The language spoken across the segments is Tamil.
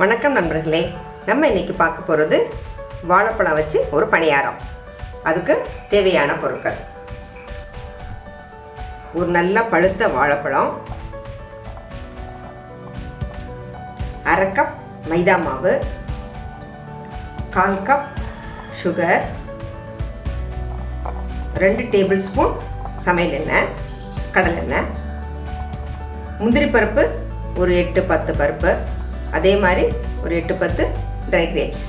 வணக்கம் நண்பர்களே, நம்ம இன்றைக்கி பார்க்க போகிறது வாழைப்பழம் வச்சு ஒரு பணியாரம். அதுக்கு தேவையான பொருட்கள்: ஒரு நல்ல பழுத்த வாழைப்பழம், அரை கப் மைதா மாவு, 1/4 கப் சுகர், 2 டேபிள் ஸ்பூன் சமையல் எண்ணெய், கடலெண்ணெய், முந்திரி பருப்பு ஒரு 8-10 பருப்பு, அதே மாதிரி ஒரு 8-10 ட்ரை கிரேப்ஸ்,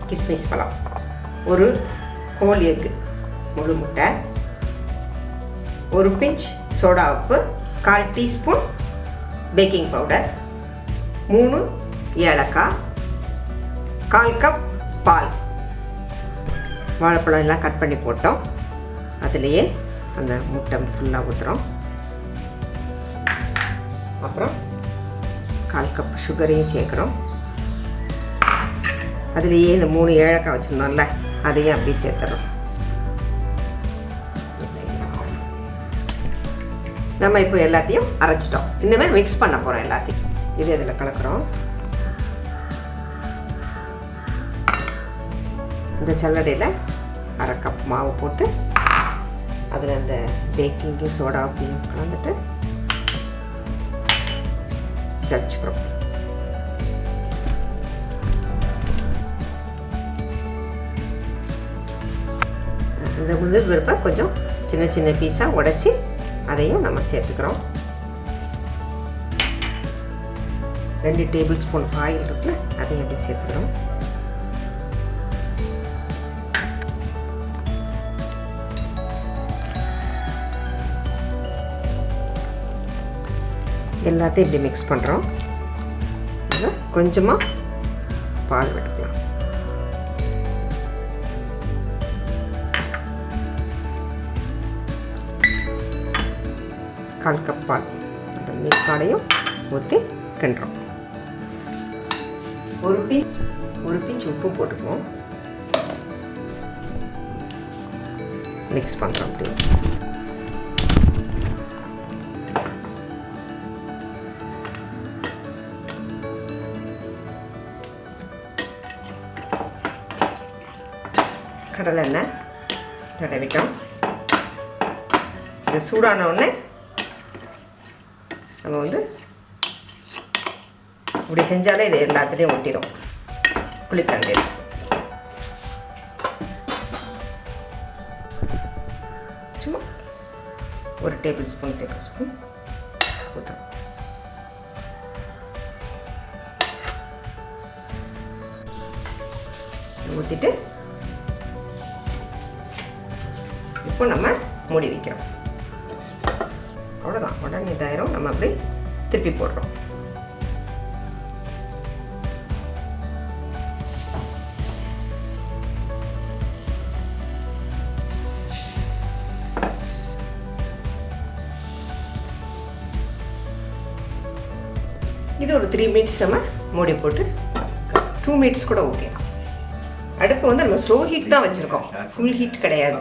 கிஸ்மிஸ் பழம், ஒரு ஹோல் எக் முழு முட்டை, ஒரு பிஞ்ச் சோடா உப்பு, 1/4 டீஸ்பூன் பேக்கிங் பவுடர், 3 ஏலக்காய், 1/4 கப் பால். வாழைப்பழம் எல்லாம் கட் பண்ணி போட்டோம். அதுலேயே அந்த முட்டை ஃபுல்லாக ஊற்றுறோம். அப்புறம் 1/4 கப் சுகரையும் சேர்க்குறோம். அதுலேயே இந்த 3 ஏலக்காய் வச்சுருந்தோம்ல, அதையும் அப்படியே சேர்த்துறோம். நம்ம இப்போ எல்லாத்தையும் அரைச்சிட்டோம். இனிமேல் மிக்ஸ் பண்ண போகிறோம் எல்லாத்தையும். இது இதில் கலக்கிறோம். இந்த சல்லடையில் அரை கப் மாவு போட்டு அதில் அந்த பேக்கிங்கு சோடாப்பையும் கலந்துட்டு வச்சுக்கிறோம். இந்த முந்திரி பருப்பை கொஞ்சம் சின்ன சின்ன பீஸாக உடைச்சி அதையும் நம்ம சேர்த்துக்கிறோம். 2 டேபிள் ஸ்பூன் ஆயில் இருக்குல்ல, அதையும் அப்படி சேர்த்துக்கிறோம். எல்லாத்தையும் இப்படி மிக்ஸ் பண்ணுறோம். கொஞ்சமாக பால் விட்டுக்கலாம். கால் கப் பால், அந்த மில்க் பாலையும் ஊற்றி கிண்டுறோம். ஒரு பிஞ்ச் உப்பு போட்டுக்குவோம். மிக்ஸ் பண்ணுறோம். அப்படி கடலெண்ணெய் தடவிட்டோம். இது சூடான உடனே நம்ம இப்படி செஞ்சாலே இது எல்லாத்துலேயும் ஒட்டிடும். புளிக்கரண்டியில் சும்மா ஒரு டேபிள் ஸ்பூன் ஊற்றுறோம். ஊற்றிட்டு இப்போ நம்ம மூடி வைக்கிறோம். அவ்வளோதான், உடனே இதாயிரும். நம்ம அப்படி திருப்பி போடுறோம். இது ஒரு 3 மினிட்ஸ் நம்ம மூடி போட்டு 2 மினிட்ஸ் கூட ஓகே. அடுப்பு நம்ம ஸ்லோ ஹீட் தான் வச்சுருக்கோம், ஃபுல் ஹீட் கிடையாது.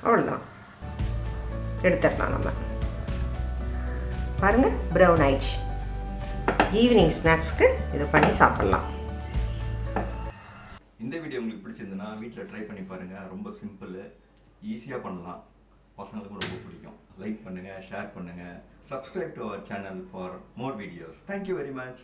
அவ்வளோதான், எடுத்துடலாம். நம்ம பாருங்கள், ப்ரௌன் ஆயிடுச்சு. ஈவினிங் ஸ்நாக்ஸ்க்கு இதை பண்ணி சாப்பிட்லாம். இந்த வீடியோ உங்களுக்கு பிடிச்சிருந்துன்னா வீட்டில் ட்ரை பண்ணி பாருங்கள். ரொம்ப சிம்பிள், ஈஸியாக பண்ணலாம். பசங்களுக்கும் ரொம்ப பிடிக்கும். லைக் பண்ணுங்கள், ஷேர் பண்ணுங்கள், subscribe to our channel for more videos. Thank you very much.